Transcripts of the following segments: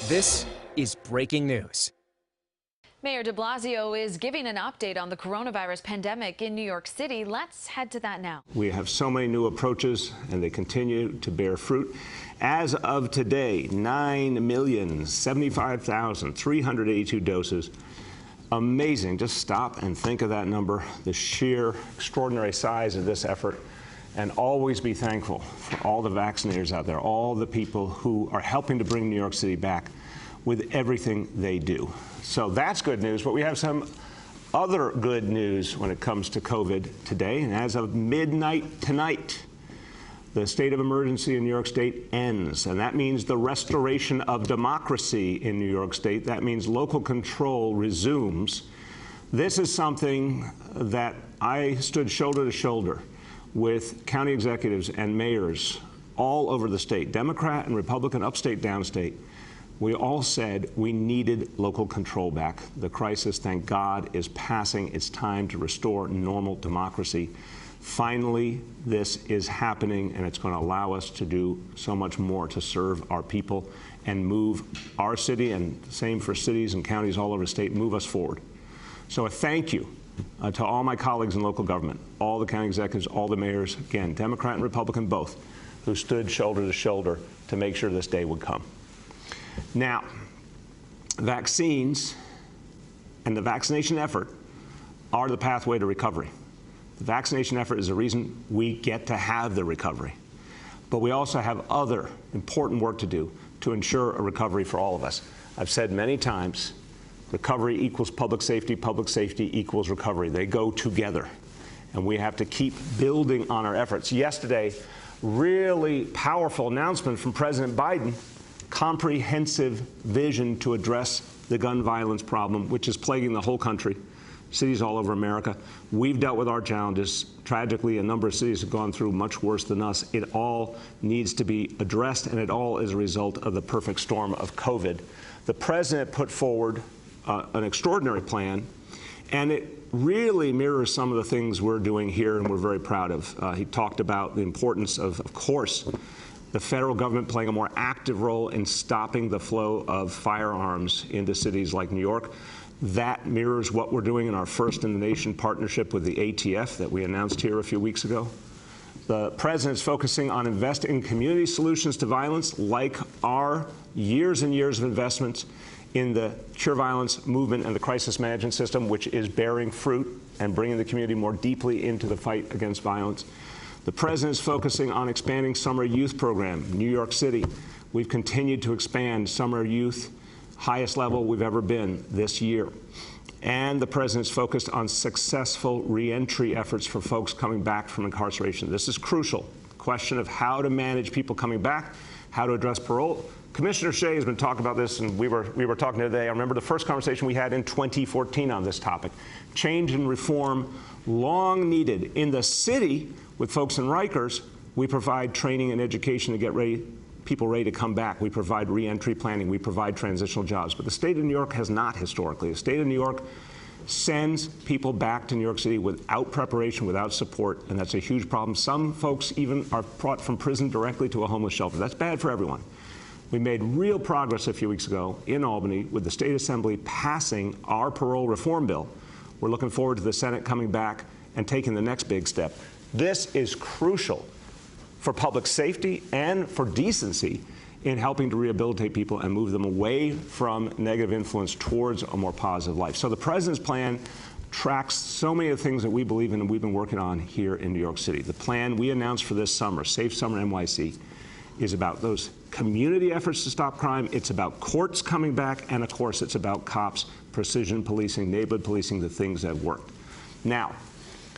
This is breaking news. Mayor de Blasio is giving an update on the coronavirus pandemic in New York City. Let's head to that now. We have so many new approaches, and they continue to bear fruit. As of today, 9,075,382 doses. Amazing. Just stop and think of that number, the sheer extraordinary size of this effort, and always be thankful for all the vaccinators out there, all the people who are helping to bring New York City back with everything they do. So that's good news, but we have some other good news when it comes to COVID today. And as of midnight tonight, the state of emergency in New York State ends, and that means the restoration of democracy in New York State. That means local control resumes. This is something that I stood shoulder to shoulder with county executives and mayors all over the state, Democrat and Republican, upstate, downstate. We all said we needed local control back. The crisis, thank God, is passing. It's time to restore normal democracy. Finally, this is happening, and it's going to allow us to do so much more to serve our people and move our city, and same for cities and counties all over the state, move us forward. So a thank you to all my colleagues in local government, all the county executives, all the mayors, again, Democrat and Republican both, who stood shoulder to shoulder to make sure this day would come. Now, vaccines and the vaccination effort are the pathway to recovery. The vaccination effort is the reason we get to have the recovery. But we also have other important work to do to ensure a recovery for all of us. I've said many times, recovery equals public safety equals recovery. They go together. And we have to keep building on our efforts. Yesterday, really powerful announcement from President Biden, comprehensive vision to address the gun violence problem, which is plaguing the whole country, cities all over America. We've dealt with our challenges. Tragically, a number of cities have gone through much worse than us. It all needs to be addressed, and it all is a result of the perfect storm of COVID. The president put forward an extraordinary plan, and it really mirrors some of the things we're doing here and we're very proud of. He talked about the importance of course, the federal government playing a more active role in stopping the flow of firearms into cities like New York. That mirrors what we're doing in our first in the nation partnership with the ATF that we announced here a few weeks ago. The president's focusing on investing in community solutions to violence, like our years and years of investments in the Cure Violence movement and the crisis management system, which is bearing fruit and bringing the community more deeply into the fight against violence. The president is focusing on expanding summer youth program. New York City, we've continued to expand summer youth, highest level we've ever been this year. And the president's focused on successful reentry efforts for folks coming back from incarceration. This is crucial. The question of how to manage people coming back, how to address parole. Commissioner Shea has been talking about this, and we were talking today. I remember the first conversation we had in 2014 on this topic. Change and reform, long needed. In the city, with folks in Rikers, we provide training and education to get people ready to come back. We provide reentry planning. We provide transitional jobs. But the state of New York has not historically. The state of New York sends people back to New York City without preparation, without support, and that's a huge problem. Some folks even are brought from prison directly to a homeless shelter. That's bad for everyone. We made real progress a few weeks ago in Albany with the State Assembly passing our parole reform bill. We're looking forward to the Senate coming back and taking the next big step. This is crucial for public safety and for decency in helping to rehabilitate people and move them away from negative influence towards a more positive life. So the president's plan tracks so many of the things that we believe in and we've been working on here in New York City. The plan we announced for this summer, Safe Summer NYC, is about those community efforts to stop crime. It's about courts coming back, and of course it's about cops, precision policing, neighborhood policing, the things that have worked. Now,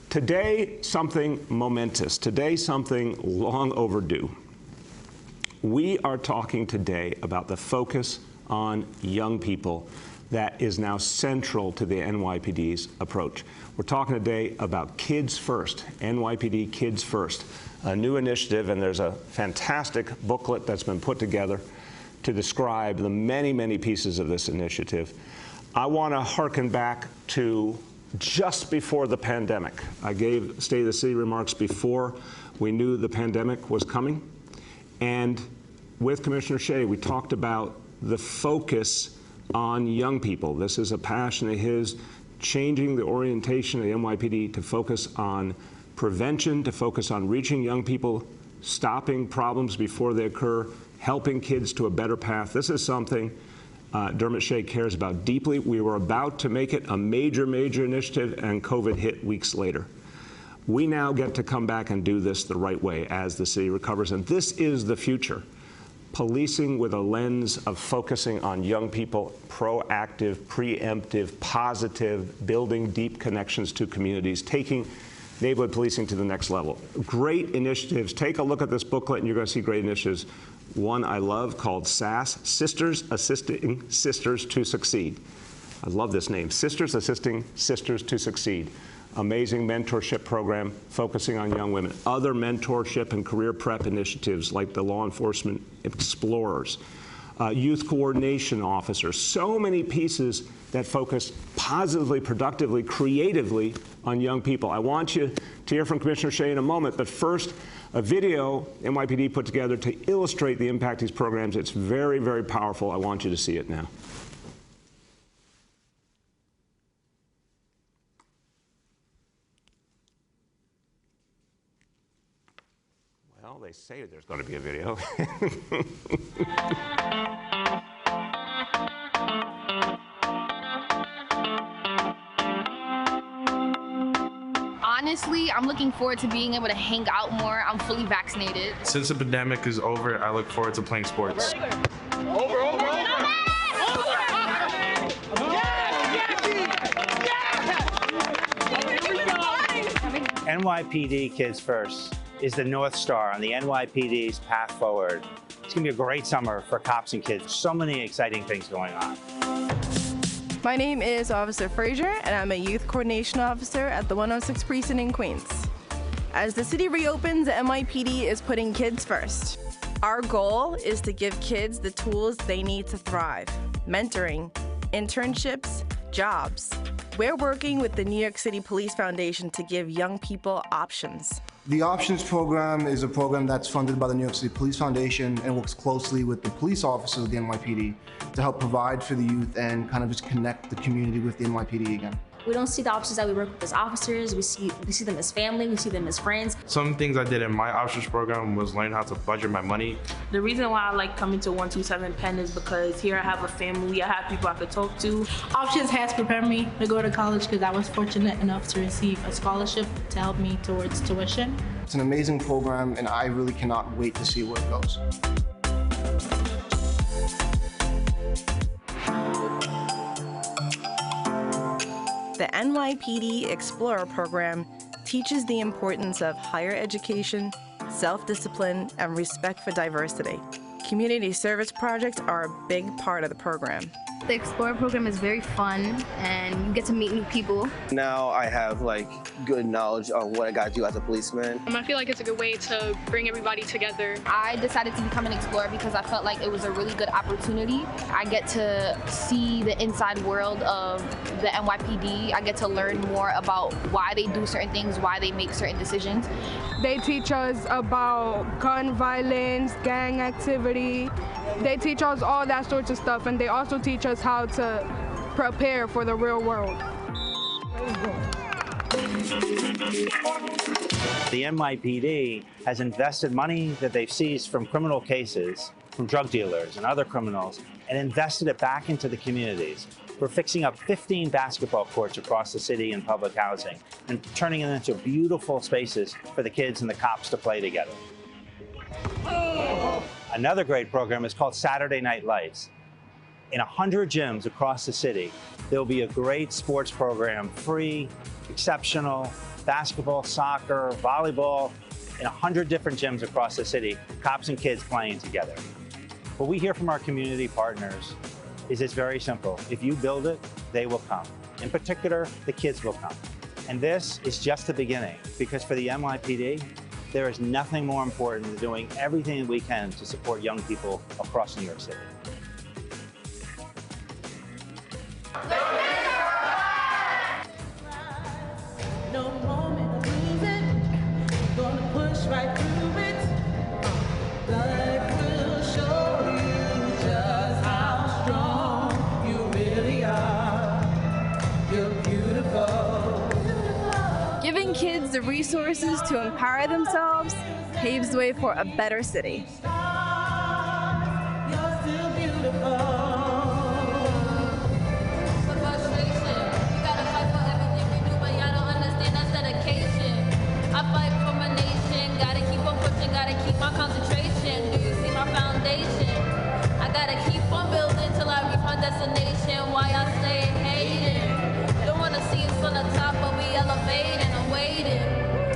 today, something momentous. Today, something long overdue. We are talking today about the focus on young people that is now central to the NYPD's approach. We're talking today about Kids First, NYPD Kids First, a new initiative, and there's a fantastic booklet that's been put together to describe the many, many pieces of this initiative. I want to hearken back to just before the pandemic. I gave State of the City remarks before we knew the pandemic was coming. And with Commissioner Shea, we talked about the focus on young people. This is a passion of his, changing the orientation of the NYPD to focus on prevention, to focus on reaching young people, stopping problems before they occur, helping kids to a better path. This is something Dermot Shea cares about deeply. We were about to make it a major, major initiative, and COVID hit weeks later. We now get to come back and do this the right way as the city recovers, and this is the future. Policing with a lens of focusing on young people, proactive, preemptive, positive, building deep connections to communities, taking neighborhood policing to the next level. Great initiatives. Take a look at this booklet and you're going to see great initiatives. One I love called SAS, Sisters Assisting Sisters to Succeed. I love this name, Sisters Assisting Sisters to Succeed. Amazing mentorship program focusing on young women. Other mentorship and career prep initiatives like the Law Enforcement Explorers, youth coordination officers. So many pieces that focus positively, productively, creatively on young people. I want you to hear from Commissioner Shea in a moment, but first, a video NYPD put together to illustrate the impact of these programs. It's very, very powerful. I want you to see it now. Well, they say there's going to be a video. Honestly, I'm looking forward to being able to hang out more. I'm fully vaccinated. Since the pandemic is over, I look forward to playing sports. NYPD Kids First is the North Star on the NYPD's path forward. It's gonna be a great summer for cops and kids. So many exciting things going on. My name is Officer Frazier, and I'm a Youth Coordination Officer at the 106 Precinct in Queens. As the city reopens, the NYPD is putting kids first. Our goal is to give kids the tools they need to thrive: mentoring, internships, jobs. We're working with the New York City Police Foundation to give young people options. The Options program is a program that's funded by the New York City Police Foundation and works closely with the police officers of the NYPD to help provide for the youth and kind of just connect the community with the NYPD again. We don't see the officers that we work with as officers. We see them as family. We see them as friends. Some things I did in my options program was learn how to budget my money. The reason why I like coming to 127 Penn is because here I have a family, I have people I could talk to. Options has prepared me to go to college because I was fortunate enough to receive a scholarship to help me towards tuition. It's an amazing program, and I really cannot wait to see where it goes. The NYPD Explorer program teaches the importance of higher education, self-discipline, and respect for diversity. Community service projects are a big part of the program. The Explorer program is very fun, and you get to meet new people. Now I have good knowledge on what I got to do as a policeman. I feel like it's a good way to bring everybody together. I decided to become an Explorer because I felt like it was a really good opportunity. I get to see the inside world of the NYPD. I get to learn more about why they do certain things, why they make certain decisions. They teach us about gun violence, gang activity. They teach us all that sorts of stuff, and they also teach us how to prepare for the real world. The NYPD has invested money that they've seized from criminal cases, from drug dealers and other criminals, and invested it back into the communities. We're fixing up 15 basketball courts across the city in public housing and turning them into beautiful spaces for the kids and the cops to play together. Another great program is called Saturday Night Lights. In 100 gyms across the city, there will be a great sports program, free, exceptional, basketball, soccer, volleyball, in 100 different gyms across the city, cops and kids playing together. What we hear from our community partners is it's very simple. If you build it, they will come. In particular, the kids will come. And this is just the beginning, because for the NYPD, there is nothing more important than doing everything that we can to support young people across New York City. No moment to lose it, gonna push right through it. Life will show you just how the resources to empower themselves paves the way for a better city. Destination, why I stay hating. Don't wanna see us on the top, but we elevating. I'm waiting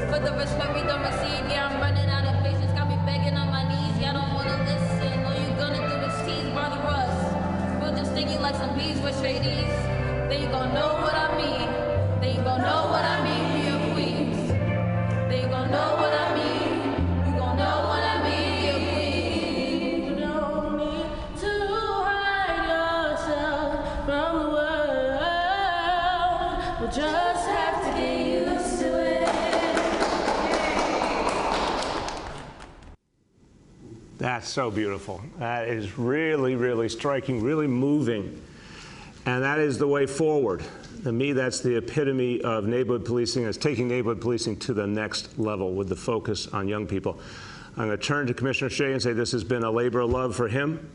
for the respect we don't receive. Yeah, I'm running out of patience, got me begging on my knees. Yeah, I don't wanna listen. All you gonna do is tease, bother us. We'll just sting you like some bees with shadies. Then you gon' know what I mean. Then you gon' know what I mean for your queens. Then you gon' know what I mean. You gon' know what I mean for your queens. You don't need to hide yourself from the world. We'll just have to get used to it. That's so beautiful. That is really, really striking, really moving. And that is the way forward. To me, that's the epitome of neighborhood policing. It's taking neighborhood policing to the next level with the focus on young people. I'm going to turn to Commissioner Shea and say this has been a labor of love for him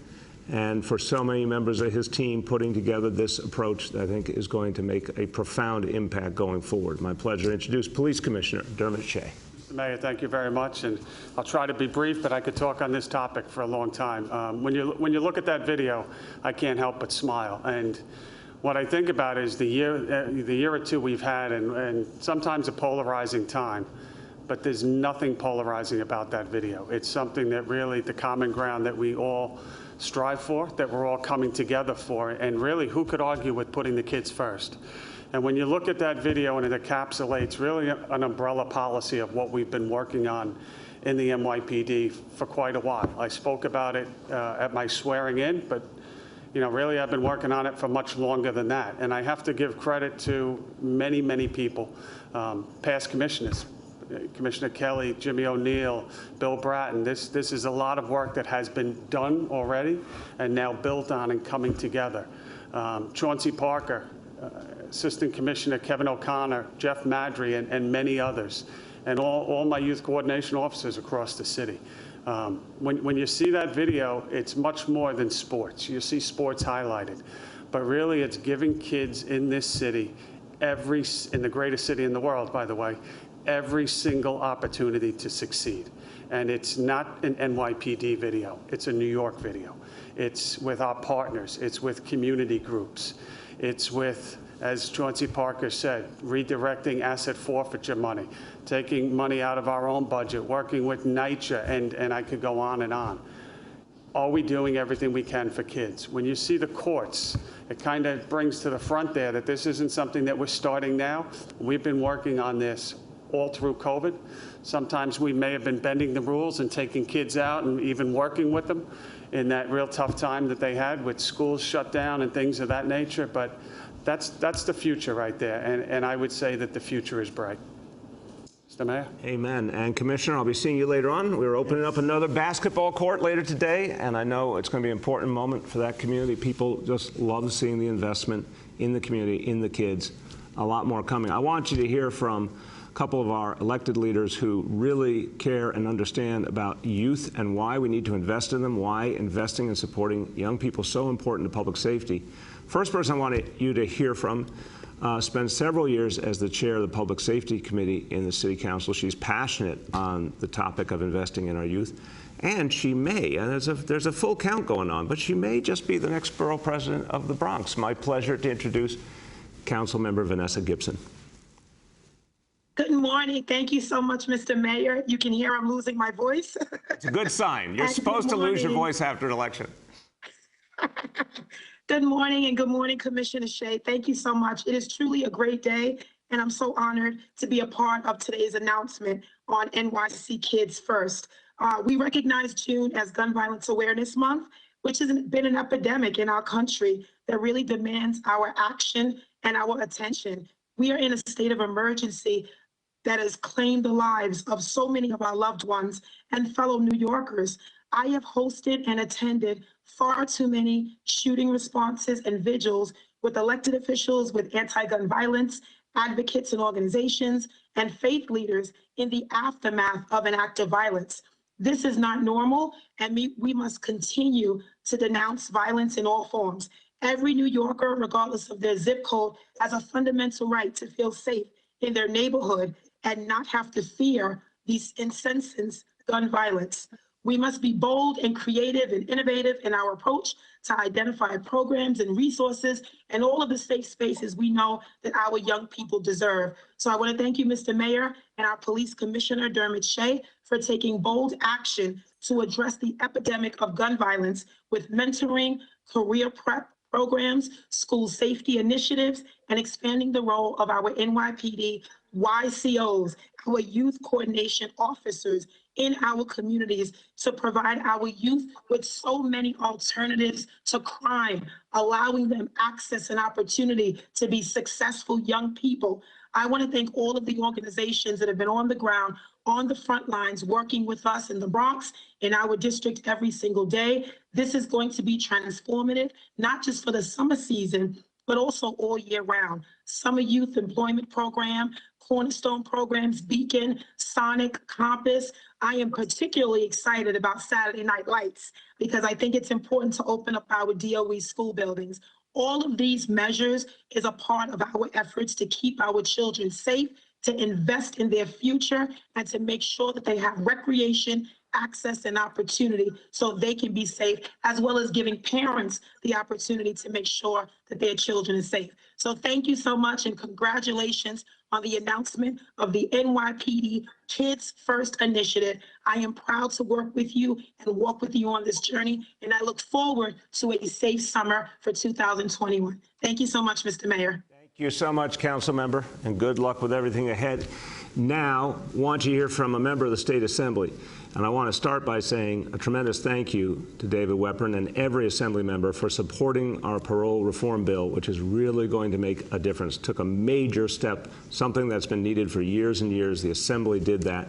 and for so many members of his team putting together this approach that I think is going to make a profound impact going forward. My pleasure to introduce Police Commissioner Dermot Shea. Mr. Mayor, thank you very much, and I'll try to be brief, but I could talk on this topic for a long time. When you look at that video, I can't help but smile. And what I think about is the year or two we've had, and sometimes a polarizing time, but there's nothing polarizing about that video. It's something that really, the common ground that we all strive for, that we're all coming together for, and really, who could argue with putting the kids first? And when you look at that video and it encapsulates really an umbrella policy of what we've been working on in the NYPD for quite a while. I spoke about it at my swearing in, but really I've been working on it for much longer than that. And I have to give credit to many, many people, past commissioners, Commissioner Kelly, Jimmy O'Neill, Bill Bratton. This is a lot of work that has been done already and now built on and coming together. Chauncey Parker, Assistant Commissioner Kevin O'Connor, Jeff Madry, and many others, and all my youth coordination officers across the city. When you see that video, it's much more than sports. You see sports highlighted, but really it's giving kids in this city, in the greatest city in the world, by the way, every single opportunity to succeed. And it's not an NYPD video, it's a New York video. It's with our partners, it's with community groups, it's with, as Chauncey Parker said, redirecting asset forfeiture money, taking money out of our own budget, working with NYCHA, and I could go on and on. Are we doing everything we can for kids? When you see the courts, it kind of brings to the front there that this isn't something that we're starting now. We've been working on this all through COVID. Sometimes we may have been bending the rules and taking kids out and even working with them in that real tough time that they had with schools shut down and things of that nature, but that's the future right there, and I would say that the future is bright. Mr. Mayor? Amen. And Commissioner, I'll be seeing you later on. We're opening up another basketball court later today, and I know it's going to be an important moment for that community. People just love seeing the investment in the community, in the kids. A lot more coming. I want you to hear from a couple of our elected leaders who really care and understand about youth and why we need to invest in them, why investing and supporting young people is so important to public safety. First person I want you to hear from spent several years as the chair of the Public Safety Committee in the City Council. She's passionate on the topic of investing in our youth. And she may, and there's a full count going on, but she may just be the next borough president of the Bronx. My pleasure to introduce Councilmember Vanessa Gibson. Good morning. Thank you so much, Mr. Mayor. You can hear I'm losing my voice. It's a good sign. You're supposed to lose your voice after an election. Good morning, and good morning, Commissioner Shea. Thank you so much. It is truly a great day, and I'm so honored to be a part of today's announcement on NYC Kids First. We recognize June as Gun Violence Awareness Month, which has been an epidemic in our country that really demands our action and our attention. We are in a state of emergency that has claimed the lives of so many of our loved ones and fellow New Yorkers. I have hosted and attended far too many shooting responses and vigils with elected officials, with anti-gun violence advocates and organizations, and faith leaders in the aftermath of an act of violence. This is not normal, and we must continue to denounce violence in all forms. Every New Yorker, regardless of their zip code, has a fundamental right to feel safe in their neighborhood and not have to fear these incessant gun violence. We must be bold and creative and innovative in our approach to identify programs and resources and all of the safe spaces we know that our young people deserve. So I want to thank you, Mr. Mayor, and our Police Commissioner, Dermot Shea, for taking bold action to address the epidemic of gun violence with mentoring, career prep programs, school safety initiatives, and expanding the role of our NYPD YCOs, our youth coordination officers in our communities to provide our youth with so many alternatives to crime, allowing them access and opportunity to be successful young people. I want to thank all of the organizations that have been on the ground, on the front lines, working with us in the Bronx, in our district every single day. This is going to be transformative, not just for the summer season, but also all year round. Summer Youth Employment Program, Cornerstone programs, Beacon, Sonic, Compass. I am particularly excited about Saturday Night Lights because I think it's important to open up our DOE school buildings. All of these measures is a part of our efforts to keep our children safe, to invest in their future, and to make sure that they have recreation, access, and opportunity so they can be safe, as well as giving parents the opportunity to make sure that their children are safe. So thank you so much, and congratulations on the announcement of the NYPD Kids First initiative. I am proud to work with you and walk with you on this journey, and I look forward to a safe summer for 2021. Thank you so much, Mr. Mayor. Thank you so much, Council Member, and good luck with everything ahead. Now, I want you to hear from a member of the State Assembly. And I want to start by saying a tremendous thank you to David Weprin and every Assembly member for supporting our parole reform bill, which is really going to make a difference. Took a major step, something that's been needed for years and years. The Assembly did that.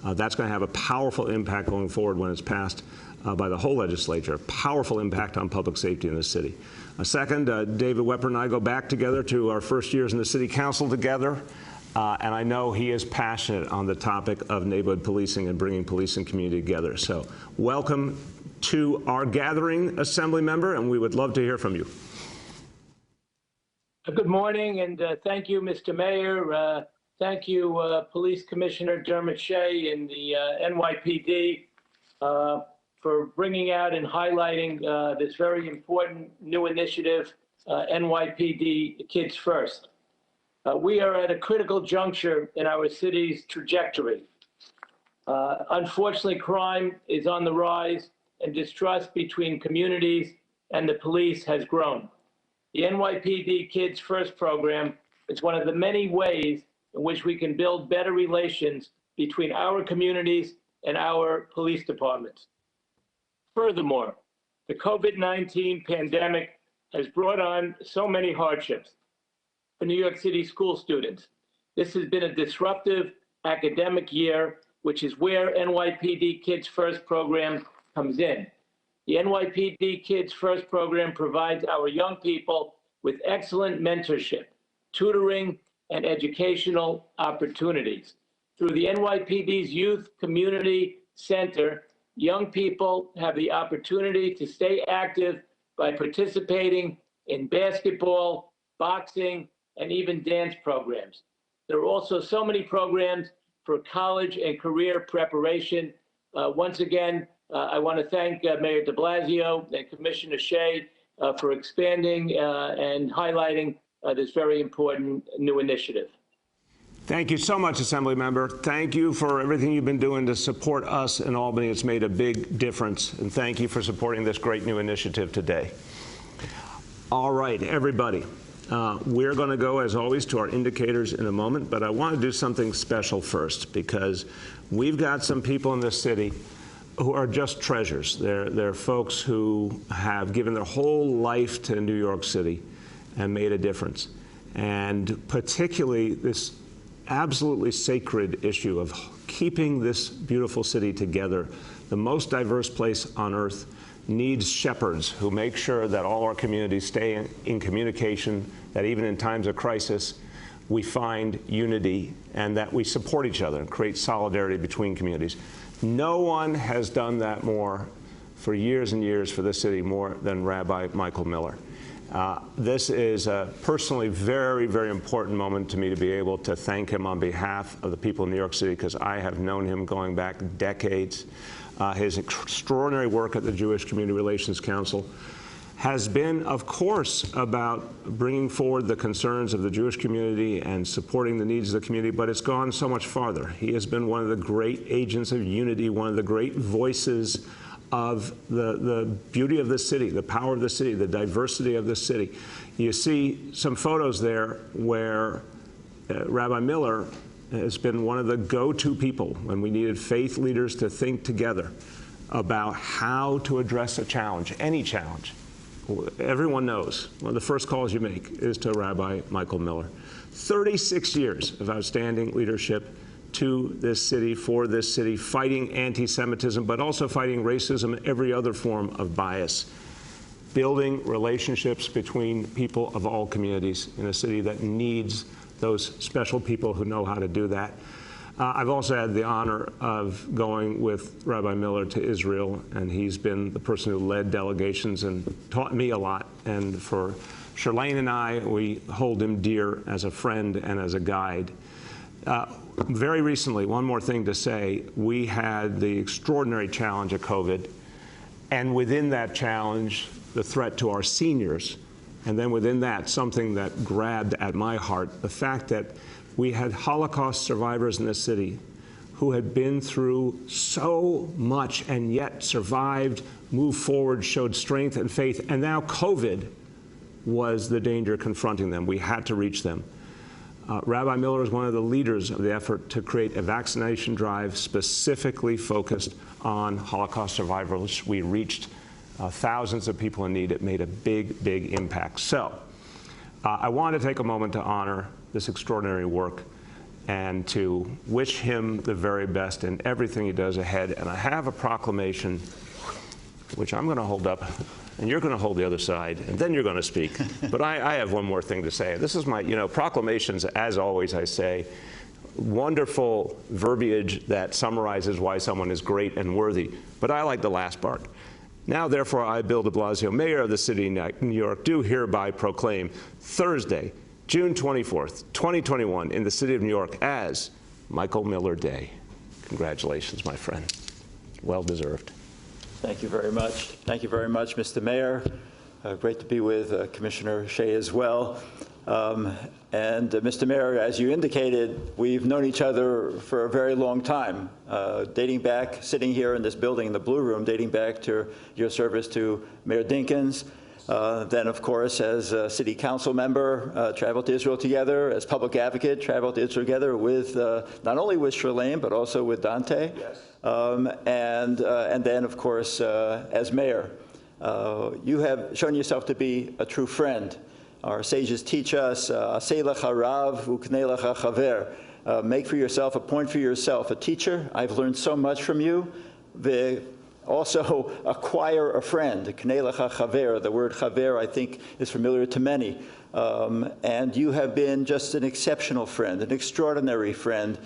That's going to have a powerful impact going forward when it's passed by the whole legislature. Powerful impact on public safety in the city. Second, David Weprin and I go back together to our first years in the City Council together. And I know he is passionate on the topic of neighborhood policing and bringing police and community together. So welcome to our gathering, Assembly Member, and we would love to hear from you. Good morning, and thank you, Mr. Mayor. Thank you, Police Commissioner Dermot Shea and the NYPD for bringing out and highlighting this very important new initiative, NYPD Kids First. We are at a critical juncture in our city's trajectory. Unfortunately, crime is on the rise and distrust between communities and the police has grown. The NYPD Kids First program is one of the many ways in which we can build better relations between our communities and our police departments. Furthermore, the COVID-19 pandemic has brought on so many hardships for New York City school students. This has been a disruptive academic year, which is where NYPD Kids First program comes in. The NYPD Kids First program provides our young people with excellent mentorship, tutoring, and educational opportunities. Through the NYPD's Youth Community Center, young people have the opportunity to stay active by participating in basketball, boxing, and even dance programs. There are also so many programs for college and career preparation. Once again, I want to thank Mayor de Blasio and Commissioner Shea for expanding and highlighting this very important new initiative. Thank you so much, Assembly Member. Thank you for everything you've been doing to support us in Albany. It's made a big difference. And thank you for supporting this great new initiative today. All right, everybody. We're going to go, as always, to our indicators in a moment, but I want to do something special first because we've got some people in this city who are just treasures. They're folks who have given their whole life to New York City and made a difference. And particularly this absolutely sacred issue of keeping this beautiful city together. The most diverse place on earth needs shepherds who make sure that all our communities stay in communication, that even in times of crisis, we find unity and that we support each other and create solidarity between communities. No one has done that more for years and years for this city more than Rabbi Michael Miller. This is a personally very, very important moment to me to be able to thank him on behalf of the people of New York City, because I have known him going back decades. His extraordinary work at the Jewish Community Relations Council has been, of course, about bringing forward the concerns of the Jewish community and supporting the needs of the community, but it's gone so much farther. He has been one of the great agents of unity, one of the great voices of the beauty of the city, the power of the city, the diversity of the city. You see some photos there where Rabbi Miller has been one of the go-to people when we needed faith leaders to think together about how to address a challenge, any challenge. Everyone knows one of the first calls you make is to Rabbi Michael Miller. 36 years of outstanding leadership to this city, for this city, fighting anti-Semitism, but also fighting racism and every other form of bias, building relationships between people of all communities in a city that needs those special people who know how to do that. I've also had the honor of going with Rabbi Miller to Israel, and he's been the person who led delegations and taught me a lot. And for Charlene and I, we hold him dear as a friend and as a guide. Very recently, one more thing to say, we had the extraordinary challenge of COVID, and within that challenge, the threat to our seniors, and then within that, something that grabbed at my heart, the fact that we had Holocaust survivors in this city who had been through so much and yet survived, moved forward, showed strength and faith, and now COVID was the danger confronting them. We had to reach them. Rabbi Miller is one of the leaders of the effort to create a vaccination drive specifically focused on Holocaust survivors. We reached thousands of people in need. It made a big, big impact. So I want to take a moment to honor this extraordinary work and to wish him the very best in everything he does ahead. And I have a proclamation, which I'm going to hold up, and you're going to hold the other side, and then you're going to speak. But I have one more thing to say. This is my, proclamations, as always, I say, wonderful verbiage that summarizes why someone is great and worthy. But I like the last part. Now, therefore, I, Bill de Blasio, Mayor of the City of New York, do hereby proclaim Thursday, June 24th, 2021, in the City of New York as Michael Miller Day. Congratulations, my friend. Well deserved. Thank you very much. Thank you very much, Mr. Mayor. Great to be with Commissioner Shea as well. Mr. Mayor, as you indicated, we've known each other for a very long time, dating back, sitting here in this building, in the Blue Room, dating back to your service to Mayor Dinkins. Then, of course, as a city council member, traveled to Israel together. As public advocate, traveled to Israel together with, not only with Charlene, but also with Dante. Yes. And then, of course, as mayor. You have shown yourself to be a true friend. Our sages teach us, "Aseh lecha rav uknei lecha chaver." Make for yourself, appoint for yourself a teacher. I've learned so much from you. Also, acquire a friend. Knei lecha chaver. The word chaver, I think, is familiar to many. And you have been just an exceptional friend, an extraordinary friend.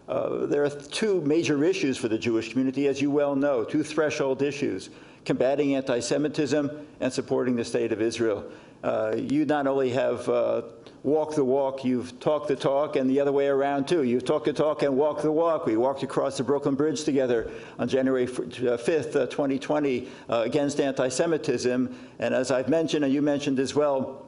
There are two major issues for the Jewish community, as you well know, two threshold issues: combating anti-Semitism and supporting the state of Israel. You not only have walked the walk, you've talked the talk, and the other way around too. You've talked the talk and walked the walk. We walked across the Brooklyn Bridge together on January 5th, 2020, against anti-Semitism. And as I've mentioned, and you mentioned as well,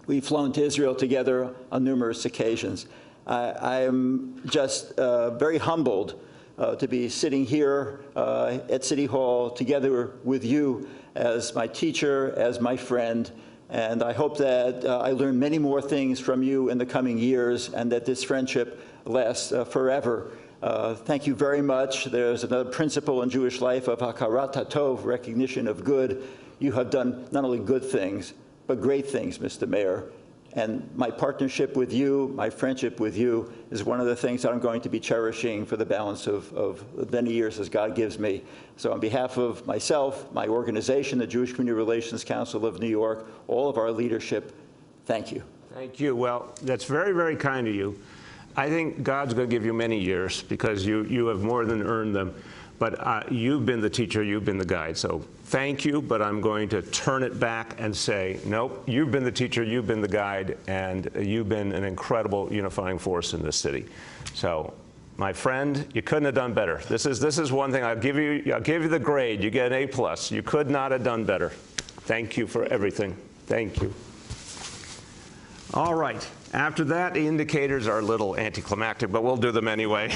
we've flown to Israel together on numerous occasions. I am just very humbled to be sitting here at City Hall together with you as my teacher, as my friend. And I hope that I learn many more things from you in the coming years, and that this friendship lasts forever. Thank you very much. There's another principle in Jewish life of hakarat hatov, recognition of good. You have done not only good things, but great things, Mr. Mayor. And my partnership with you, my friendship with you, is one of the things that I'm going to be cherishing for the balance of many years as God gives me. So on behalf of myself, my organization, the Jewish Community Relations Council of New York, all of our leadership, thank you. Thank you. Well, that's very, very kind of you. I think God's going to give you many years because you have more than earned them. But you've been the teacher, you've been the guide. So thank you, but I'm going to turn it back and say, nope, you've been the teacher, you've been the guide, and you've been an incredible unifying force in this city. So, my friend, you couldn't have done better. This is one thing. I'll give you the grade. You get an A+. You could not have done better. Thank you for everything. Thank you. All right. After that, the indicators are a little anticlimactic, but we'll do them anyway.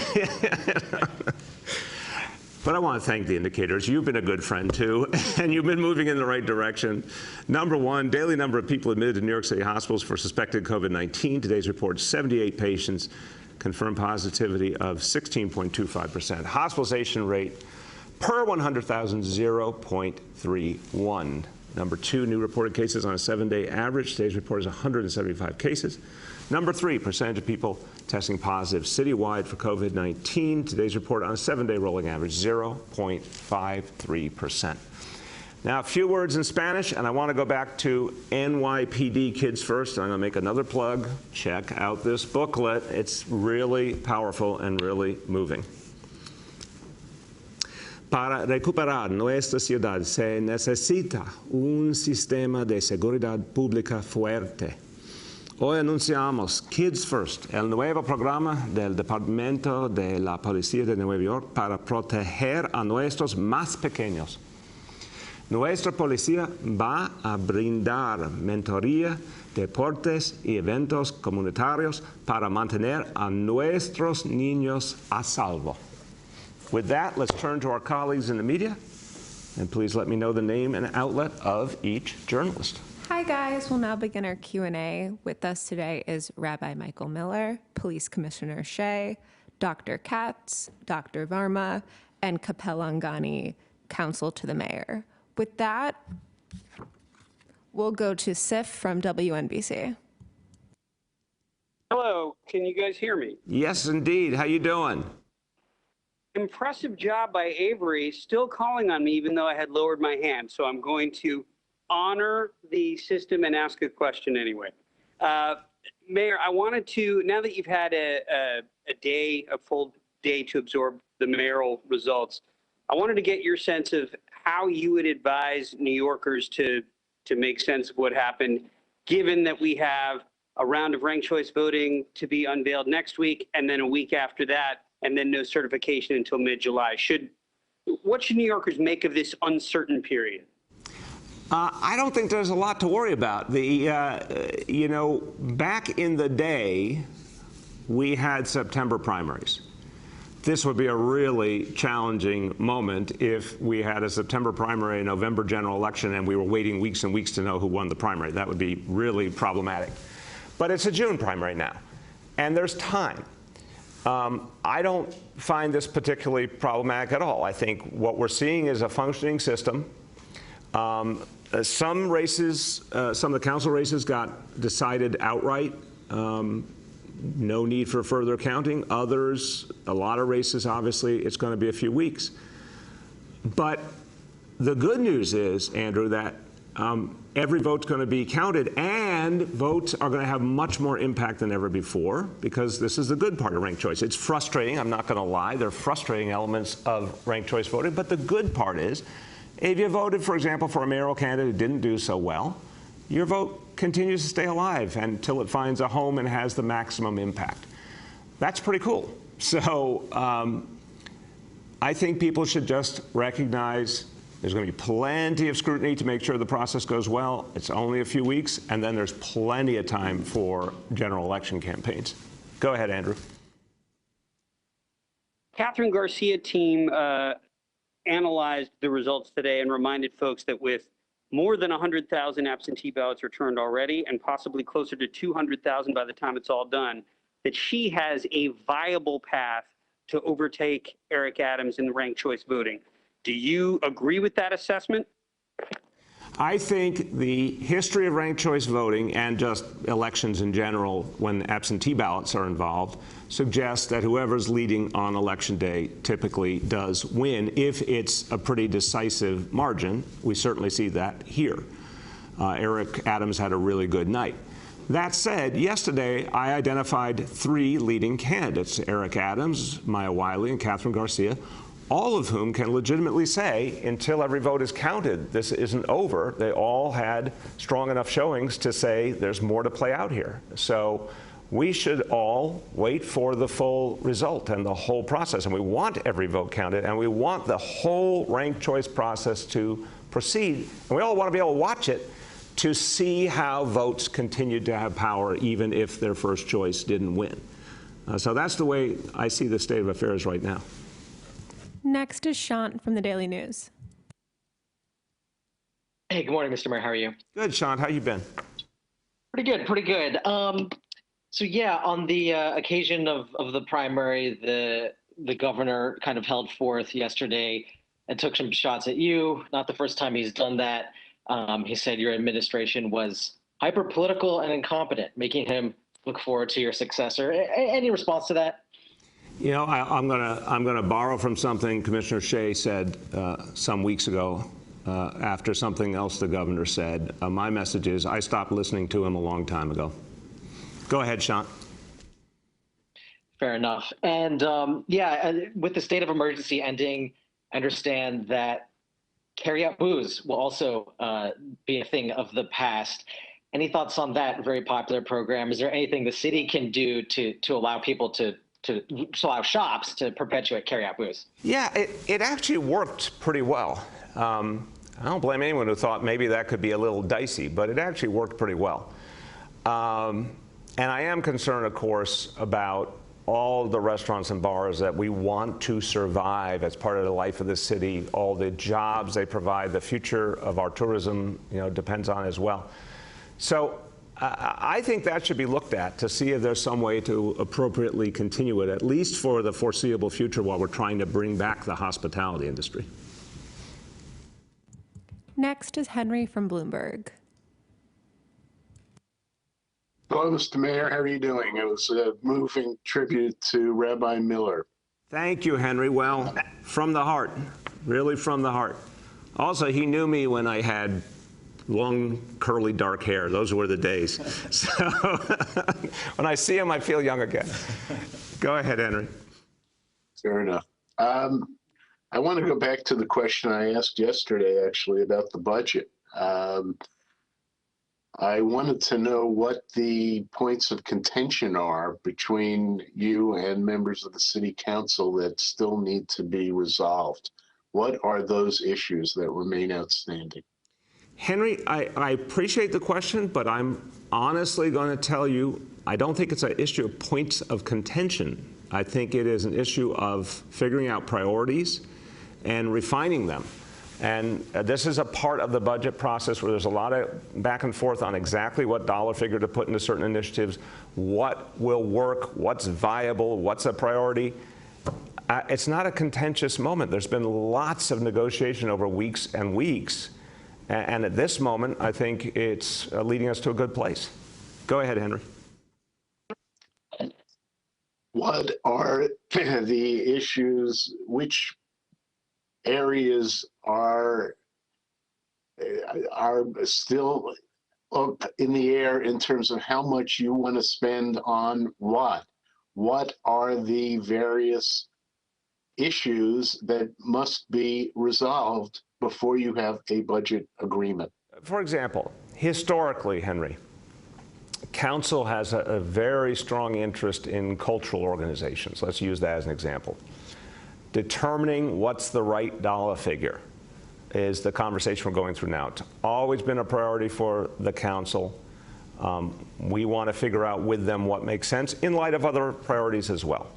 But I want to thank the indicators. You've been a good friend, too, and you've been moving in the right direction. Number one, daily number of people admitted to New York City hospitals for suspected COVID-19. Today's report, 78 patients. Confirmed positivity of 16.25%. Hospitalization rate per 100,000, 0.31. Number two, new reported cases on a 7-day average. Today's report is 175 cases. Number three, percentage of people testing positive citywide for COVID-19. Today's report on a 7-day rolling average, 0.53%. Now, a few words in Spanish, and I want to go back to NYPD Kids First. I'm going to make another plug. Check out this booklet. It's really powerful and really moving. Para recuperar nuestra ciudad se necesita un sistema de seguridad pública fuerte. Hoy anunciamos Kids First, el nuevo programa del Departamento de la Policía de Nueva York para proteger a nuestros más pequeños. Nuestra policía va a brindar mentoría, deportes y eventos comunitarios para mantener a nuestros niños a salvo. With that, let's turn to our colleagues in the media, and please let me know the name and outlet of each journalist. Hi guys, we'll now begin our Q&A. With us today is Rabbi Michael Miller, Police Commissioner Shea, Dr. Katz, Dr. Varma, and Kapel Angani, Counsel to the Mayor. With that, we'll go to Sif from WNBC. Hello, can you guys hear me? Yes, indeed. How you doing? Impressive job by Avery, still calling on me even though I had lowered my hand. So I'm going to honor the system and ask a question anyway. Mayor, I wanted to, now that you've had a full day to absorb the mayoral results, I wanted to get your sense of how you would advise New Yorkers to make sense of what happened, given that we have a round of ranked choice voting to be unveiled next week, and then a week after that, and then no certification until mid-July. What should New Yorkers make of this uncertain period? I don't think there's a lot to worry about. You know, back in the day, we had September primaries. This would be a really challenging moment if we had a September primary, a November general election, and we were waiting weeks and weeks to know who won the primary. That would be really problematic. But it's a June primary now, and there's time. I don't find this particularly problematic at all. I think what we're seeing is a functioning system. Some races, some of the council races got decided outright. No need for further counting. Others, a lot of races, obviously, it's going to be a few weeks. But the good news is, Andrew, that every vote's going to be counted, and votes are going to have much more impact than ever before, because this is the good part of ranked choice. It's frustrating, I'm not going to lie. There are frustrating elements of ranked choice voting, but the good part is, if you voted, for example, for a mayoral candidate who didn't do so well, your vote continues to stay alive until it finds a home and has the maximum impact. That's pretty cool. So I think people should just recognize there's going to be plenty of scrutiny to make sure the process goes well. It's only a few weeks, and then there's plenty of time for general election campaigns. Go ahead, Andrew. Catherine Garcia team analyzed the results today and reminded folks that with more than 100,000 absentee ballots returned already, and possibly closer to 200,000 by the time it's all done, that she has a viable path to overtake Eric Adams in the ranked choice voting. Do you agree with that assessment? I think the history of ranked choice voting and just elections in general, when absentee ballots are involved, suggests that whoever's leading on election day typically does win if it's a pretty decisive margin. We certainly see that here. Eric Adams had a really good night. That said, yesterday I identified 3 leading candidates, Eric Adams, Maya Wiley, and Catherine Garcia, all of whom can legitimately say, until every vote is counted, this isn't over. They all had strong enough showings to say there's more to play out here. So we should all wait for the full result and the whole process. And we want every vote counted, and we want the whole ranked choice process to proceed. And we all want to be able to watch it to see how votes continued to have power, even if their first choice didn't win. So that's the way I see the state of affairs right now. Next is Sean from the Daily News. Hey, good morning, Mr. Mayor. How are you? Good, Sean. How you been? Pretty good, pretty good. So yeah, on the occasion of the primary, the governor kind of held forth yesterday and took some shots at you. Not the first time he's done that. He said your administration was hyper-political and incompetent, making him look forward to your successor. Any response to that? You know, I'm gonna borrow from something Commissioner Shea said some weeks ago after something else the governor said. My message is I stopped listening to him a long time ago. Go ahead, Sean. Fair enough. And yeah, with the state of emergency ending, I understand that carry-out booze will also be a thing of the past. Any thoughts on that very popular program? Is there anything the city can do to allow people to allow shops to perpetuate carry-out booze? Yeah, it actually worked pretty well. I don't blame anyone who thought maybe that could be a little dicey, but it actually worked pretty well. And I am concerned, of course, about all the restaurants and bars that we want to survive as part of the life of the city, all the jobs they provide, the future of our tourism, depends on as well. So I think that should be looked at to see if there's some way to appropriately continue it, at least for the foreseeable future while we're trying to bring back the hospitality industry. Next is Henry from Bloomberg. Hello, Mr. Mayor. How are you doing? It was a moving tribute to Rabbi Miller. Thank you, Henry. Well, from the heart, really from the heart. Also, he knew me when I had long, curly, dark hair. Those were the days. So when I see him, I feel young again. Go ahead, Henry. Fair enough. I want to go back to the question I asked yesterday, actually, about the budget. I wanted to know what the points of contention are between you and members of the city council that still need to be resolved. What are those issues that remain outstanding? Henry, I appreciate the question, but I'm honestly going to tell you, I don't think it's an issue of points of contention. I think it is an issue of figuring out priorities and refining them. And this is a part of the budget process where there's a lot of back and forth on exactly what dollar figure to put into certain initiatives, what will work, what's viable, what's a priority. It's not a contentious moment. There's been lots of negotiation over weeks and weeks. And at this moment, I think it's leading us to a good place. Go ahead, Henry. What are the issues? Which areas are still up in the air in terms of how much you want to spend on what? What are the various issues that must be resolved before you have a budget agreement? For example, historically, Henry, council has a very strong interest in cultural organizations. Let's use that as an example. Determining what's the right dollar figure is the conversation we're going through now. It's always been a priority for the council. We want to figure out with them what makes sense in light of other priorities as well.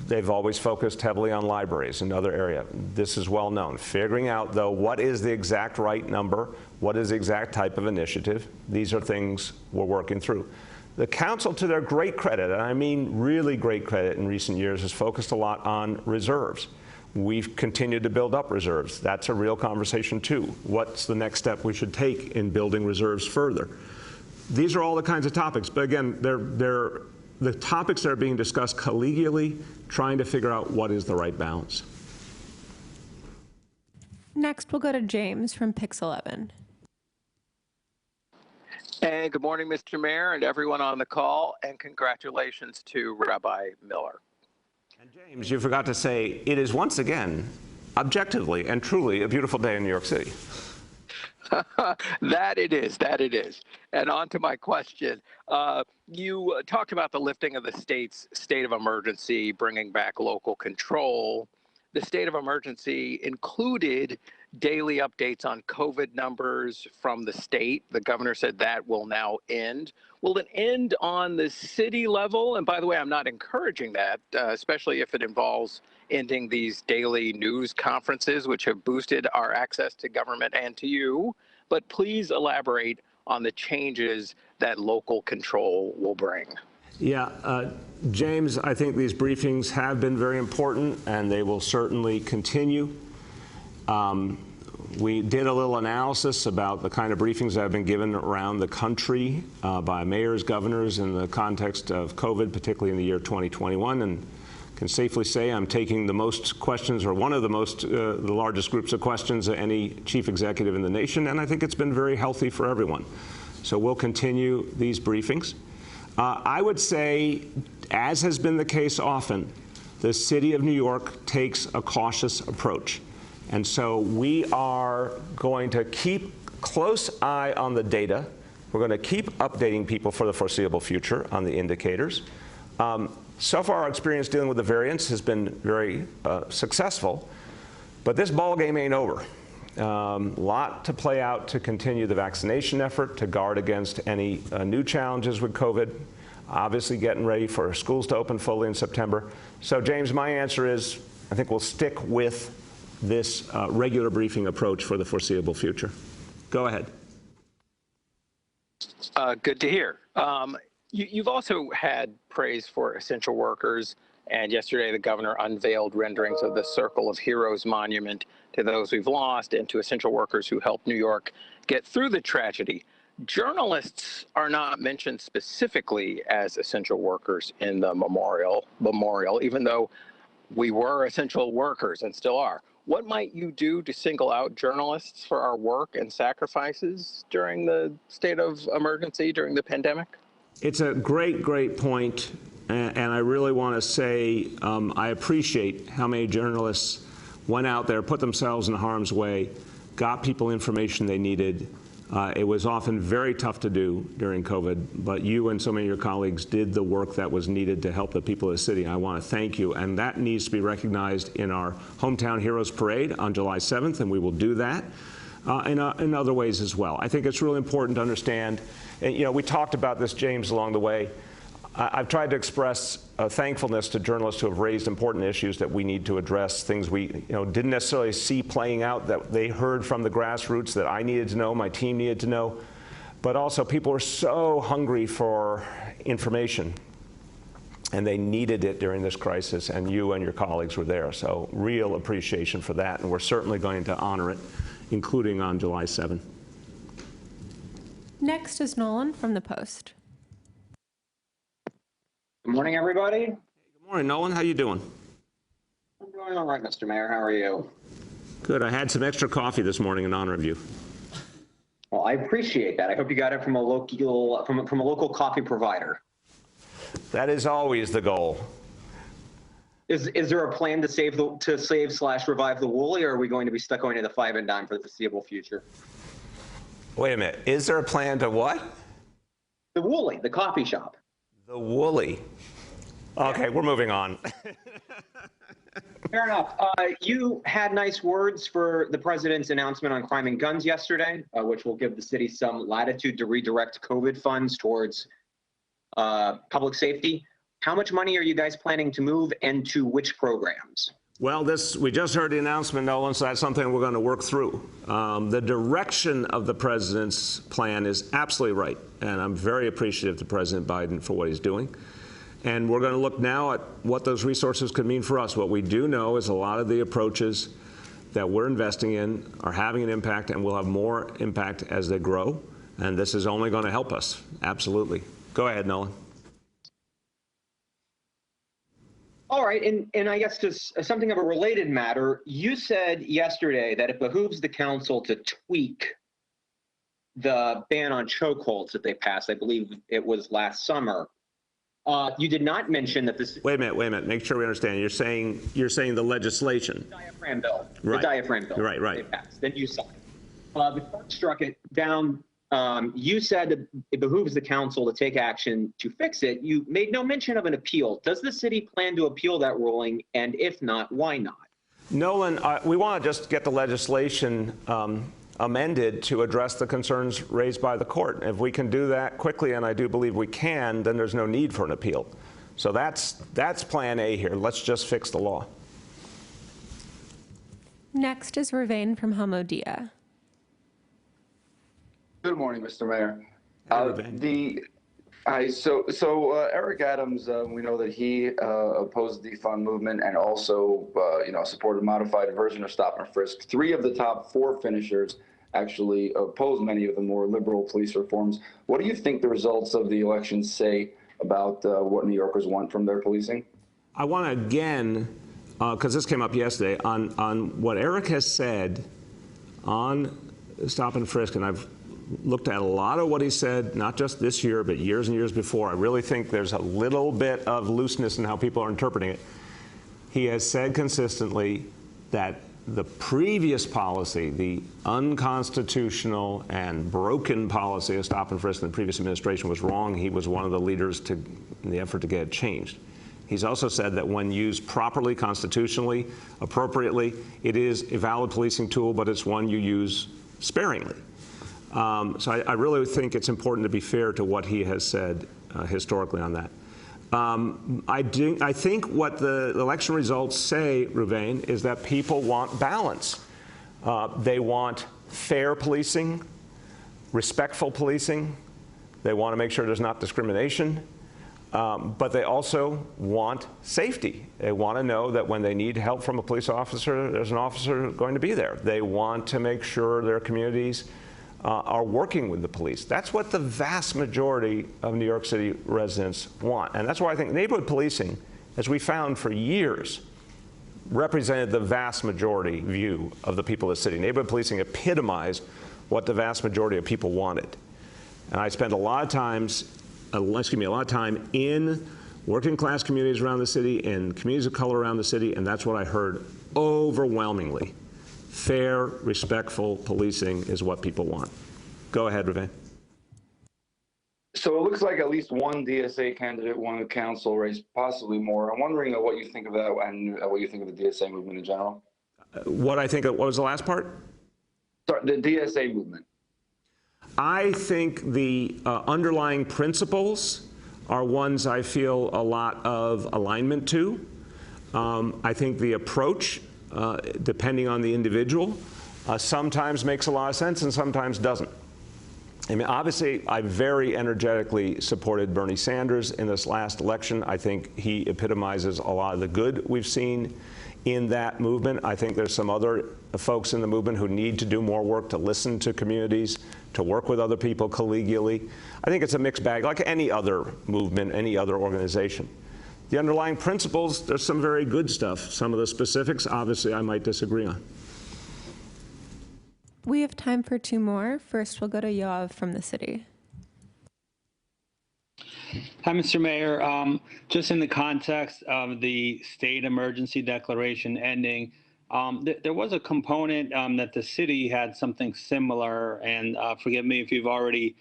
They've always focused heavily on libraries and other areas. This is well known. Figuring out, though, what is the exact right number, what is the exact type of initiative, these are things we're working through. The council, to their great credit, and I mean really great credit in recent years, has focused a lot on reserves. We've continued to build up reserves. That's a real conversation, too. What's the next step we should take in building reserves further? These are all the kinds of topics, but again, they're the topics that are being discussed collegially, trying to figure out what is the right balance. Next, we'll go to James from Pix 11. And good morning, Mr. Mayor and everyone on the call, and congratulations to Rabbi Miller. And James, you forgot to say, it is once again, objectively and truly, a beautiful day in New York City. That it is. And on to my question. You talked about the lifting of the state's state of emergency, bringing back local control. The state of emergency included daily updates on COVID numbers from the state. The governor said that will now end. Will it end on the city level? And by the way, I'm not encouraging that, especially if it involves ending these daily news conferences, which have boosted our access to government and to you. But please elaborate on the changes that local control will bring. Yeah, James, I think these briefings have been very important, and they will certainly continue. We did a little analysis about the kind of briefings that have been given around the country by mayors, governors in the context of COVID, particularly in the year 2021, and can safely say I'm taking the most questions, or one of the the largest groups of questions of any chief executive in the nation, and I think it's been very healthy for everyone. So we'll continue these briefings. I would say, as has been the case often, the city of New York takes a cautious approach. And so we are going to keep close eye on the data. We're going to keep updating people for the foreseeable future on the indicators. So far, our experience dealing with the variants has been very successful, but this ball game ain't over. Lot to play out to continue the vaccination effort, to guard against any new challenges with COVID, obviously getting ready for schools to open fully in September. So James, my answer is, I think we'll stick with this regular briefing approach for the foreseeable future. Go ahead. Good to hear. You've also had praise for essential workers, and yesterday the governor unveiled renderings of the Circle of Heroes monument to those we've lost and to essential workers who helped New York get through the tragedy. Journalists are not mentioned specifically as essential workers in the memorial, even though we were essential workers and still are. What might you do to single out journalists for our work and sacrifices during the state of emergency, during the pandemic? It's a great point, and I really want to say I appreciate how many journalists went out there, put themselves in harm's way, got people information they needed. It was often very tough to do during COVID, but you and so many of your colleagues did the work that was needed to help the people of the city. I want to thank you, and that needs to be recognized in our Hometown Heroes Parade on July 7th, and we will do that in other ways as well. I think it's really important to understand, and, you know, we talked about this, James, along the way. I've tried to express thankfulness to journalists who have raised important issues that we need to address, things we didn't necessarily see playing out, that they heard from the grassroots that I needed to know, my team needed to know. But also, people are so hungry for information, and they needed it during this crisis, and you and your colleagues were there. So real appreciation for that, and we're certainly going to honor it, including on July 7th. Next is Nolan from The Post. Good morning, everybody. Good morning, Nolan. How you doing? I'm doing all right, Mr. Mayor. How are you? Good. I had some extra coffee this morning in honor of you. Well, I appreciate that. I hope you got it from a local coffee provider. That is always the goal. Is there a plan to save/revive the Woolly, or are we going to be stuck going to the 5 and dime for the foreseeable future? Wait a minute. Is there a plan to what? The Woolly, the coffee shop. The Woolly. Okay, we're moving on. Fair enough. You had nice words for the president's announcement on crime and guns yesterday, which will give the city some latitude to redirect COVID funds towards public safety. How much money are you guys planning to move, and to which programs? Well, we just heard the announcement, Nolan, so that's something we're going to work through. The direction of the president's plan is absolutely right, and I'm very appreciative to President Biden for what he's doing. And we're going to look now at what those resources could mean for us. What we do know is a lot of the approaches that we're investing in are having an impact, and will have more impact as they grow. And this is only going to help us. Absolutely. Go ahead, Nolan. All right, and I guess just something of a related matter, you said yesterday that it behooves the council to tweak the ban on chokeholds that they passed. I believe it was last summer. You did not mention that this. Wait a minute. Make sure we understand. You're saying the legislation. The diaphragm bill. Right. The diaphragm bill. Right. They passed. Then you signed. The court struck it down. You said that it behooves the council to take action to fix it. You made no mention of an appeal. Does the city plan to appeal that ruling? And if not, why not? Nolan, we want to just get the legislation amended to address the concerns raised by the court. If we can do that quickly, and I do believe we can, then there's no need for an appeal. So that's plan A here. Let's just fix the law. Next is Ravain from Hamodia. Good morning, Mr. Mayor. Eric Adams, we know that he opposed the defund movement and also, supported a modified version of stop and frisk. 3 of the top 4 finishers actually opposed many of the more liberal police reforms. What do you think the results of the election say about what New Yorkers want from their policing? I want to again, because this came up yesterday, on what Eric has said on stop and frisk, and I've looked at a lot of what he said, not just this year, but years and years before. I really think there's a little bit of looseness in how people are interpreting it. He has said consistently that the previous policy, the unconstitutional and broken policy of stop and frisk in the previous administration was wrong. He was one of the leaders in the effort to get it changed. He's also said that when used properly, constitutionally, appropriately, it is a valid policing tool, but it's one you use sparingly. So I really think it's important to be fair to what he has said historically on that. I think what the election results say, Ravain, is that people want balance. They want fair policing, respectful policing. They want to make sure there's not discrimination. But they also want safety. They want to know that when they need help from a police officer, there's an officer going to be there. They want to make sure their communities are working with the police. That's what the vast majority of New York City residents want. And that's why I think neighborhood policing, as we found for years, represented the vast majority view of the people of the city. Neighborhood policing epitomized what the vast majority of people wanted. And I spent a lot of time in working class communities around the city and communities of color around the city, and that's what I heard overwhelmingly. Fair, respectful policing is what people want. Go ahead, Ravain. So it looks like at least one DSA candidate won the council race, possibly more. I'm wondering what you think of that and what you think of the DSA movement in general. What was the last part? Sorry, the DSA movement. I think the underlying principles are ones I feel a lot of alignment to. I think the approach, depending on the individual, sometimes makes a lot of sense and sometimes doesn't. I mean, obviously, I very energetically supported Bernie Sanders in this last election. I think he epitomizes a lot of the good we've seen in that movement. I think there's some other folks in the movement who need to do more work to listen to communities, to work with other people collegially. I think it's a mixed bag, like any other movement, any other organization. The underlying principles, there's some very good stuff. Some of the specifics, obviously, I might disagree on. We have time for 2 more. First, we'll go to Yoav from the city. Hi, Mr. Mayor. Just in the context of the state emergency declaration ending, there was a component that the city had something similar, and forgive me if you've already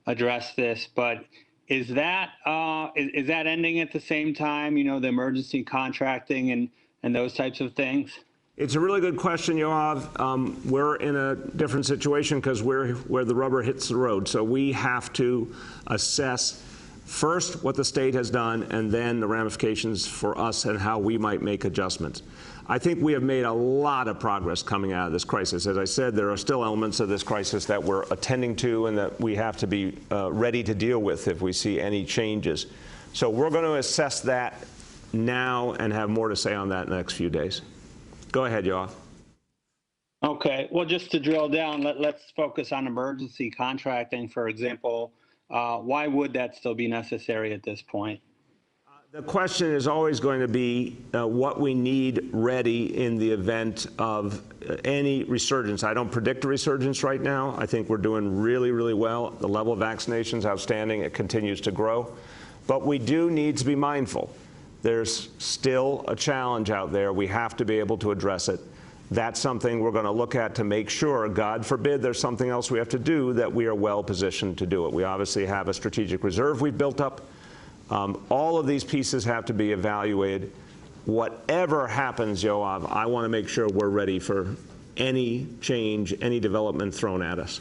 addressed this, but is that ending at the same time, you know, the emergency contracting and those types of things? It's a really good question, Yoav. We're in a different situation because we're where the rubber hits the road. So we have to assess first what the state has done and then the ramifications for us and how we might make adjustments. I think we have made a lot of progress coming out of this crisis. As I said, there are still elements of this crisis that we're attending to and that we have to be ready to deal with if we see any changes. So we're going to assess that now and have more to say on that in the next few days. Go ahead, Yoav. Okay, well, just to drill down, let's focus on emergency contracting, for example. Why would that still be necessary at this point? The question is always going to be what we need ready in the event of any resurgence. I don't predict a resurgence right now. I think we're doing really, really well. The level of vaccinations outstanding. It continues to grow. But we do need to be mindful. There's still a challenge out there. We have to be able to address it. That's something we're going to look at to make sure, God forbid there's something else we have to do, that we are well positioned to do it. We obviously have a strategic reserve we've built up. All of these pieces have to be evaluated. Whatever happens, Yoav, I want to make sure we're ready for any change, any development thrown at us.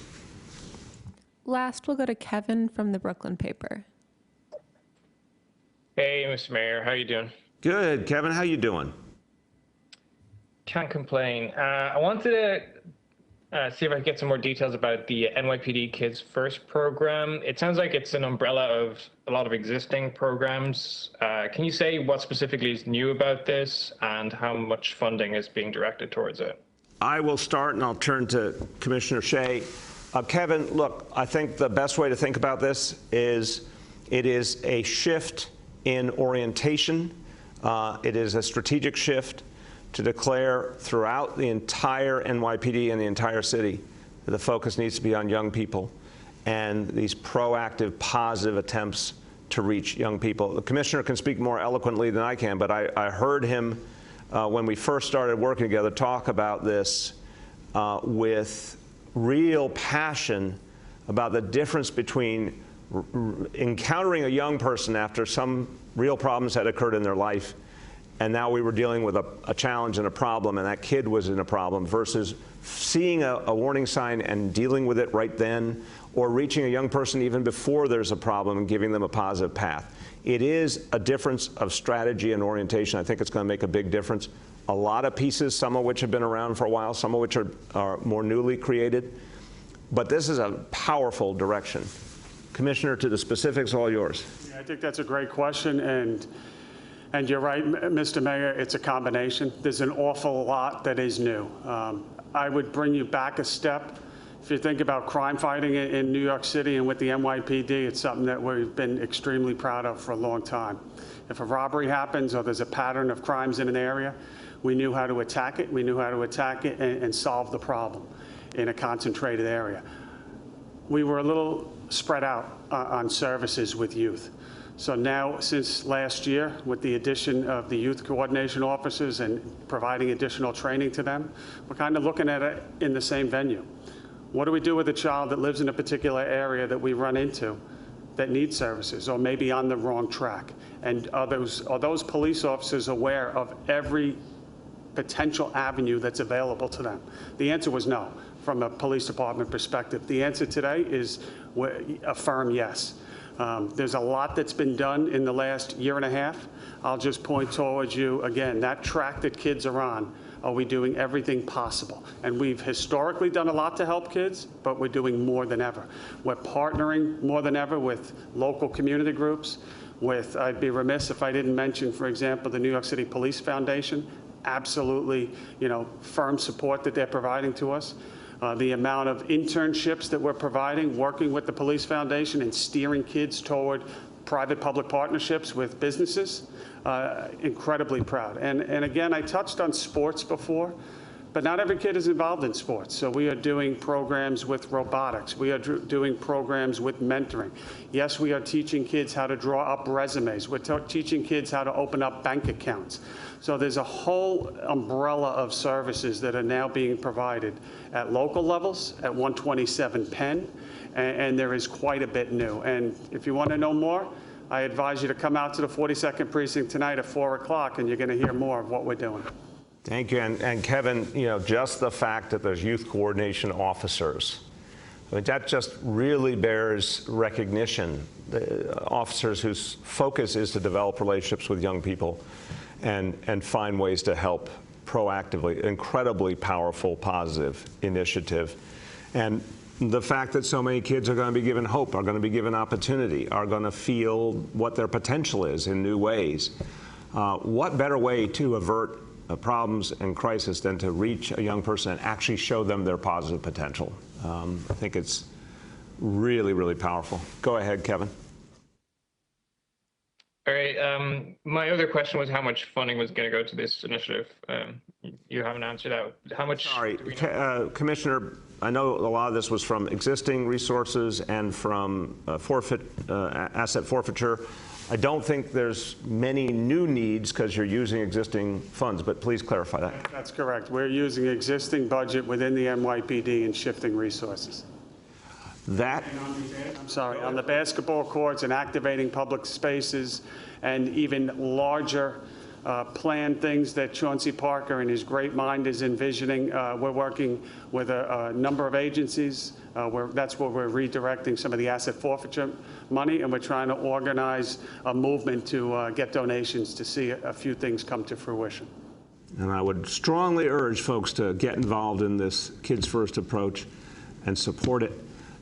Last, we'll go to Kevin from the Brooklyn paper. Hey, Mr. Mayor, how you doing? Good, Kevin. How you doing? Can't complain. I wanted to see if I could get some more details about the NYPD Kids First program. It sounds like it's an umbrella of a lot of existing programs. Can you say what specifically is new about this and how much funding is being directed towards it? I will start, and I'll turn to Commissioner Shea. Kevin, look, I think the best way to think about this is it is a shift in orientation. It is a strategic shift to declare throughout the entire NYPD and the entire city that the focus needs to be on young people and these proactive, positive attempts to reach young people. The commissioner can speak more eloquently than I can, but I heard him when we first started working together talk about this with real passion about the difference between encountering a young person after some real problems had occurred in their life, and now we were dealing with a challenge and a problem, and that kid was in a problem, versus seeing a warning sign and dealing with it right then, or reaching a young person even before there's a problem and giving them a positive path. It is a difference of strategy and orientation. I think it's going to make a big difference. A lot of pieces, some of which have been around for a while, some of which are more newly created. But this is a powerful direction. Commissioner, to the specifics, all yours. Yeah, I think that's a great question. And you're right, Mr. Mayor, it's a combination. There's an awful lot that is new. I would bring you back a step. If you think about crime fighting in New York City and with the NYPD, it's something that we've been extremely proud of for a long time. If a robbery happens or there's a pattern of crimes in an area, we knew how to attack it. We knew how to attack it and solve the problem in a concentrated area. We were a little spread out on services with youth. So now, since last year, with the addition of the youth coordination officers and providing additional training to them, we're kind of looking at it in the same venue. What do we do with a child that lives in a particular area that we run into that needs services or maybe on the wrong track? And are those police officers aware of every potential avenue that's available to them? The answer was no, from a police department perspective. The answer today is a firm yes. There's a lot that's been done in the last year and a half. I'll just point towards you again, that track that kids are on. Are we doing everything possible? And we've historically done a lot to help kids, but we're doing more than ever. We're partnering more than ever with local community groups, I'd be remiss if I didn't mention, for example, the New York City Police Foundation. Absolutely, firm support that they're providing to us. The amount of internships that we're providing, working with the Police Foundation and steering kids toward private-public partnerships with businesses, incredibly proud. And again, I touched on sports before, but not every kid is involved in sports. So we are doing programs with robotics. We are doing programs with mentoring. Yes, we are teaching kids how to draw up resumes. We're teaching kids how to open up bank accounts. So there's a whole umbrella of services that are now being provided at local levels, at 127 Penn, and there is quite a bit new. And if you want to know more, I advise you to come out to the 42nd Precinct tonight at 4 o'clock, and you're going to hear more of what we're doing. Thank you. And Kevin, just the fact that there's youth coordination officers, I mean, that just really bears recognition. The officers whose focus is to develop relationships with young people and find ways to help proactively. Incredibly powerful, positive initiative. And the fact that so many kids are going to be given hope, are going to be given opportunity, are going to feel what their potential is in new ways. What better way to avert problems and crisis than to reach a young person and actually show them their positive potential? I think it's really, really powerful. Go ahead, Kevin. All right. My other question was how much funding was going to go to this initiative. You haven't answered that. How much? Sorry, Commissioner, I know a lot of this was from existing resources and from asset forfeiture. I don't think there's many new needs because you're using existing funds, but please clarify that. That's correct. We're using existing budget within the NYPD and shifting resources. That, I'm sorry, on the basketball courts and activating public spaces and even larger planned things that Chauncey Parker in his great mind is envisioning. We're working with a number of agencies. That's where we're redirecting some of the asset forfeiture money, and we're trying to organize a movement to get donations to see a few things come to fruition. and I would strongly urge folks to get involved in this Kids First approach and support it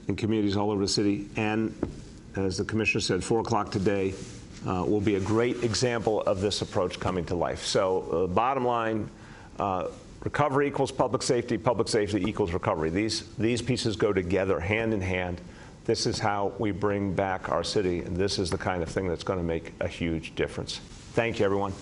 in communities all over the city. And as the commissioner said, 4 o'clock today will be a great example of this approach coming to life. So bottom line, recovery equals public safety equals recovery. These pieces go together hand in hand. This is how we bring back our city, and this is the kind of thing that's going to make a huge difference. Thank you, everyone.